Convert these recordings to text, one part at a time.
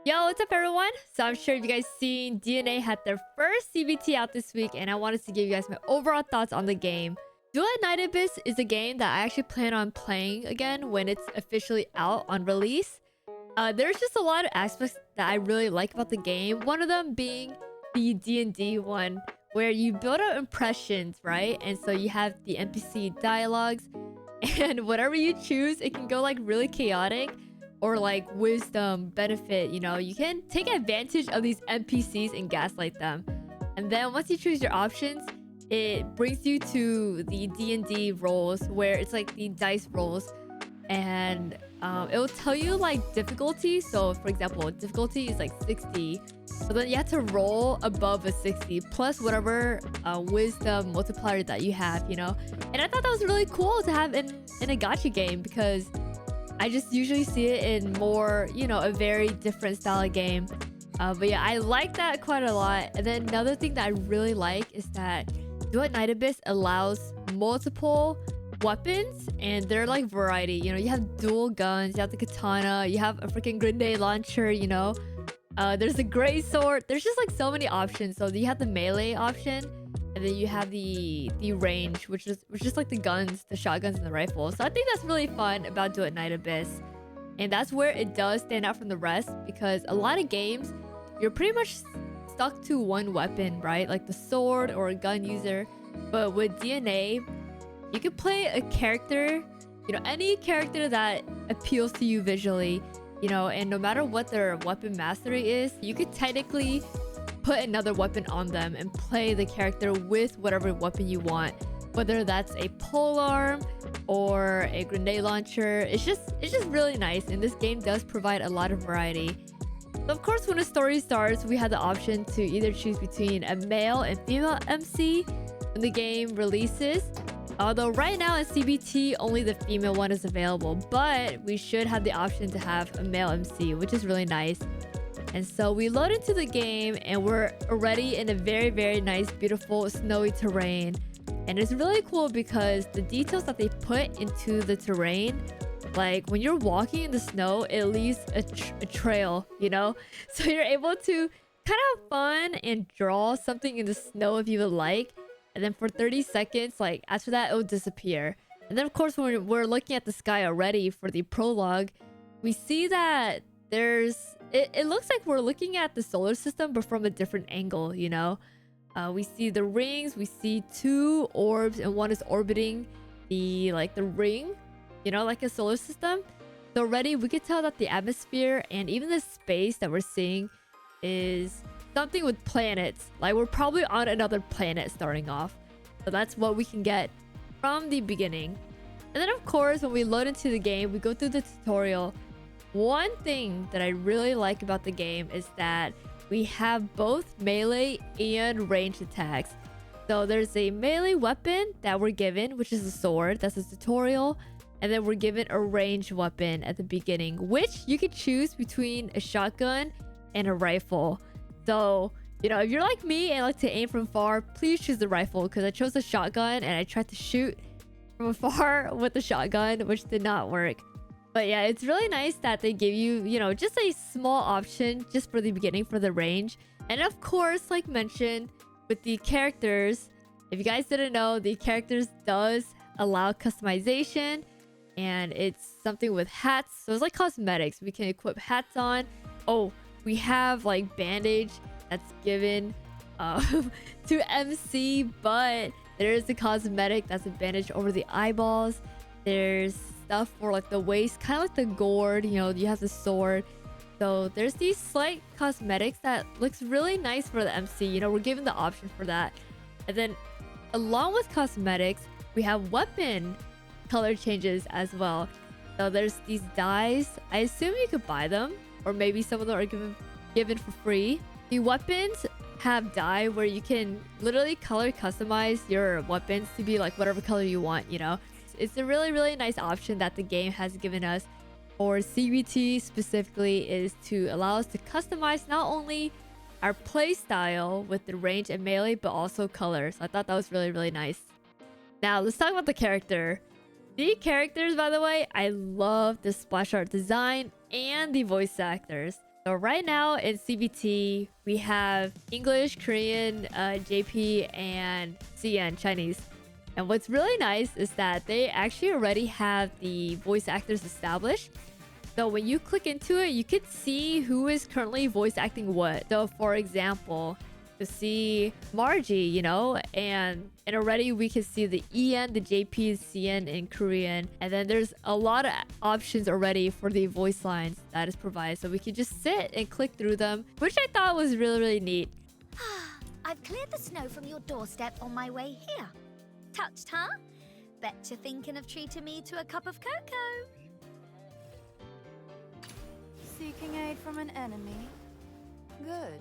Yo, what's up everyone? So I'm sure you guys seen DNA had their first CBT out this week, and I wanted to give you guys my overall thoughts on the game. Duet Night Abyss is a game that I actually plan on playing again when it's officially out on release. There's just a lot of aspects that I really like about the game. One of them being the D&D one, where you build up impressions, right? And so you have the NPC dialogues, and whatever you choose, it can go like really chaotic or like wisdom, benefit, you can take advantage of these NPCs and gaslight them. And then once you choose your options, it brings you to the D&D rolls where it's like the dice rolls, and it will tell you like difficulty. So for example, difficulty is like 60, but then you have to roll above a 60 plus whatever wisdom multiplier that you have, And I thought that was really cool to have in a gacha game, because I just usually see it in more, a very different style of game. But yeah, I like that quite a lot. And then another thing that I really like is that Duet Night Abyss allows multiple weapons, and they're like variety. You have dual guns, you have the katana, you have a freaking grenade launcher, there's a great sword. There's just like so many options. So you have the melee option, and then you have the range, which is just like the guns, the shotguns, and the rifles. So I think that's really fun about Duet Night Abyss. And that's where it does stand out from the rest, because a lot of games, you're pretty much stuck to one weapon, right? Like the sword or a gun user. But with DNA, you could play a character, any character that appeals to you visually, and no matter what their weapon mastery is, you could technically put another weapon on them and play the character with whatever weapon you want, whether that's a polearm or a grenade launcher. It's just really nice, and this game does provide a lot of variety. So of course, when the story starts, we have the option to either choose between a male and female MC when the game releases. Although right now in CBT, only the female one is available, but we should have the option to have a male MC, which is really nice. And so we load into the game, and we're already in a very, very nice, beautiful, snowy terrain. And it's really cool because the details that they put into the terrain, like when you're walking in the snow, it leaves a trail, So you're able to kind of have fun and draw something in the snow if you would like. And then for 30 seconds, like after that, it will disappear. And then of course, when we're looking at the sky already for the prologue, we see that it looks like we're looking at the solar system, but from a different angle, We see the rings, we see two orbs, and one is orbiting the ring, like a solar system. So already we could tell that the atmosphere and even the space that we're seeing is something with planets. Like we're probably on another planet starting off. So that's what we can get from the beginning. And then of course, when we load into the game, we go through the tutorial. One thing that I really like about the game is that we have both melee and ranged attacks. So there's a melee weapon that we're given, which is a sword. That's a tutorial. And then we're given a ranged weapon at the beginning, which you could choose between a shotgun and a rifle. So, if you're like me and like to aim from far, please choose the rifle, because I chose a shotgun and I tried to shoot from afar with the shotgun, which did not work. But yeah, it's really nice that they give you, just a small option just for the beginning for the range. And of course, like mentioned, with the characters, if you guys didn't know, the characters does allow customization, and it's something with hats. So it's like cosmetics. We can equip hats on. Oh, we have like bandage that's given to MC, but there's a cosmetic that's a bandage over the eyeballs. There's stuff for like the waist, kind of like the gourd, you have the sword. So there's these slight cosmetics that looks really nice for the MC. We're given the option for that. And then along with cosmetics, we have weapon color changes as well. So there's these dyes. I assume you could buy them, or maybe some of them are given for free. The weapons have dye where you can literally color customize your weapons to be like whatever color you want, It's a really, really nice option that the game has given us for CBT specifically, is to allow us to customize not only our play style with the range and melee, but also colors. I thought that was really, really nice. Now let's talk about the character. The characters, by the way, I love the splash art design and the voice actors. So right now in CBT, we have English, Korean, JP, and CN, Chinese. And what's really nice is that they actually already have the voice actors established. So when you click into it, you can see who is currently voice acting what. So for example, to see Margie, you know, and already we can see the EN, the JP, CN in Korean. And then there's a lot of options already for the voice lines that is provided. So we can just sit and click through them, which I thought was really, really neat. I've cleared the snow from your doorstep on my way here. Touched, huh? Bet you're thinking of treating me to a cup of cocoa. Seeking aid from an enemy? Good.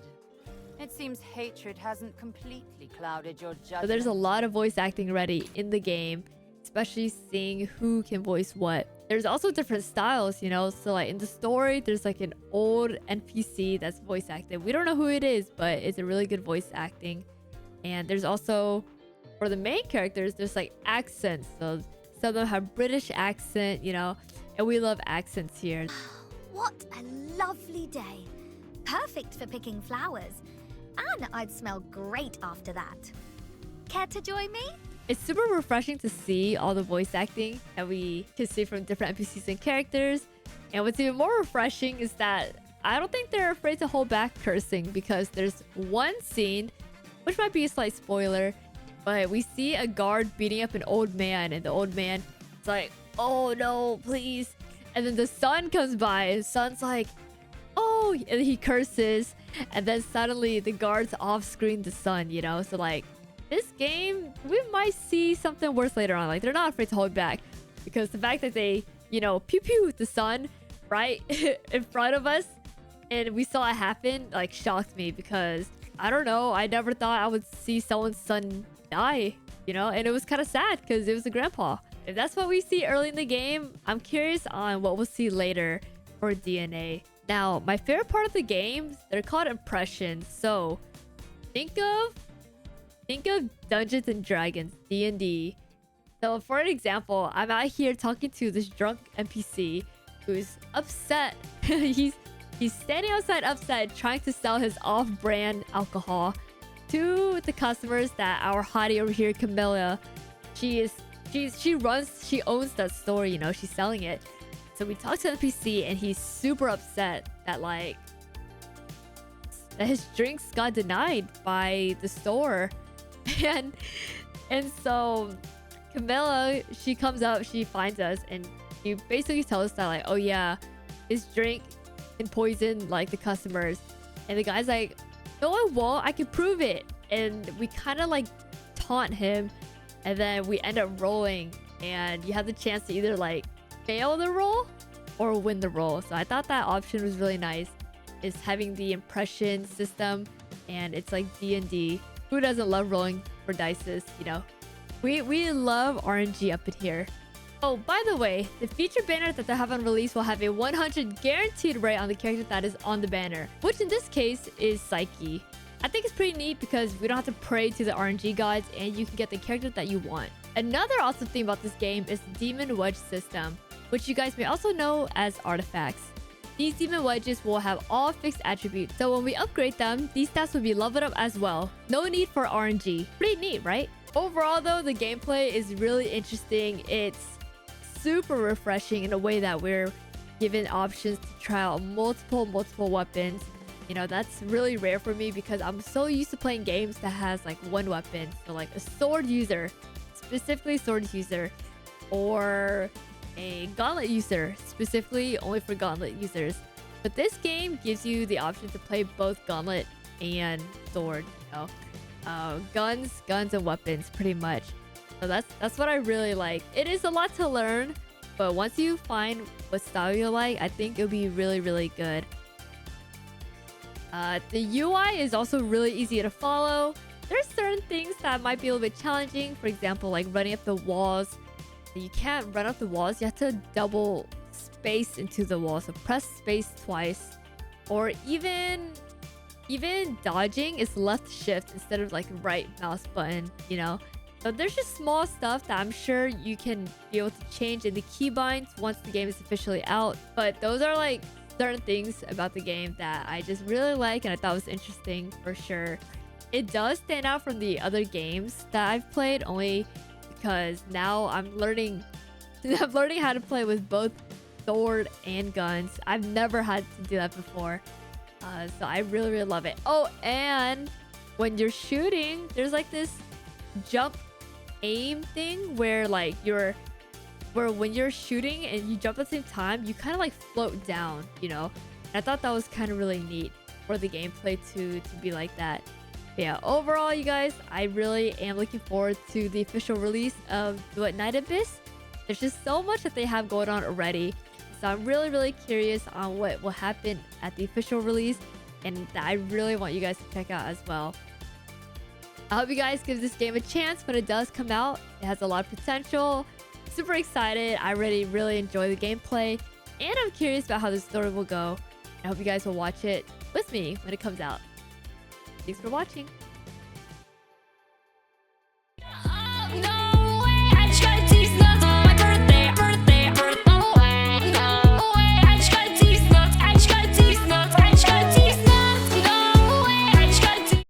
It seems hatred hasn't completely clouded your judgment. So there's a lot of voice acting ready in the game, especially seeing who can voice what. There's also different styles, you know, so like in the story, there's like an old NPC that's voice acted. We don't know who it is, but it's a really good voice acting. And there's also, for the main characters, there's like accents. So some of them have British accent, you know, and we love accents here. What a lovely day. Perfect for picking flowers. And I'd smell great after that. Care to join me? It's super refreshing to see all the voice acting that we can see from different NPCs and characters. And what's even more refreshing is that I don't think they're afraid to hold back cursing, because there's one scene, which might be a slight spoiler, but we see a guard beating up an old man, and the old man is like, oh no, please. And then the son comes by, and the son's like, oh, and he curses. And then suddenly the guards off-screen the son, you know? So like, this game, we might see something worse later on. Like, they're not afraid to hold back, because the fact that they, you know, pew-pew the son right in front of us, and we saw it happen, like, shocked me, because I don't know, I never thought I would see someone's son die, you know? And it was kind of sad, because it was a grandpa. If that's what we see early in the game, I'm curious on what we'll see later for DNA. Now, my favorite part of the game, they're called impressions. So think of Dungeons and Dragons, D&D. So for an example, I'm out here talking to this drunk NPC who's upset. he's standing outside upset, trying to sell his off-brand alcohol to the customers that our hottie over here, Camilla, she owns that store, you know, she's selling it. So we talked to the NPC, and he's super upset that like that his drinks got denied by the store. And so Camilla, she comes up, she finds us, and she basically tells us that like, oh yeah, his drink can poison like the customers. And the guy's like, no it won't, I can prove it. And we kind of like taunt him, and then we end up rolling, and you have the chance to either like fail the roll or win the roll. So I thought that option was really nice, is having the impression system, and it's like D&D. Who doesn't love rolling for dices, you know? We love RNG up in here. Oh, by the way, the feature banner that they haven't released will have a 100 guaranteed rate on the character that is on the banner, which in this case is Psyche. I think it's pretty neat because we don't have to pray to the RNG gods, and you can get the character that you want. Another awesome thing about this game is the Demon Wedge system, which you guys may also know as artifacts. These Demon Wedges will have all fixed attributes, so when we upgrade them, these stats will be leveled up as well. No need for RNG. Pretty neat, right? Overall though, the gameplay is really interesting. It's super refreshing in a way that we're given options to try out multiple weapons. You know, that's really rare for me because I'm so used to playing games that has like one weapon. So like a sword user, specifically sword user, or a gauntlet user, specifically only for gauntlet users. But this game gives you the option to play both gauntlet and sword, you know, guns and weapons pretty much. So that's what I really like. It is a lot to learn, but once you find what style you like, I think it'll be really good. The UI is also really easy to follow. There's certain things that might be a little bit challenging. For example, like running up the walls. You can't run up the walls. You have to double space into the wall. So press space twice. Or even dodging is left shift instead of like right mouse button, you know. So there's just small stuff that I'm sure you can be able to change in the keybinds once the game is officially out. But those are like certain things about the game that I just really like and I thought was interesting for sure. It does stand out from the other games that I've played only because now I'm learning how to play with both sword and guns. I've never had to do that before. So I really love it. Oh, and when you're shooting, there's like this jump aim thing where like when you're shooting and you jump at the same time, you kind of like float down, you know? And I thought that was kind of really neat for the gameplay to be like that. But yeah, overall, you guys, I really am looking forward to the official release of Duet Night Abyss. There's just so much that they have going on already. So I'm really curious on what will happen at the official release, and that I really want you guys to check out as well. I hope you guys give this game a chance when it does come out. It has a lot of potential. Super excited. I really enjoy the gameplay, and I'm curious about how the story will go. I hope you guys will watch it with me when it comes out. Thanks for watching.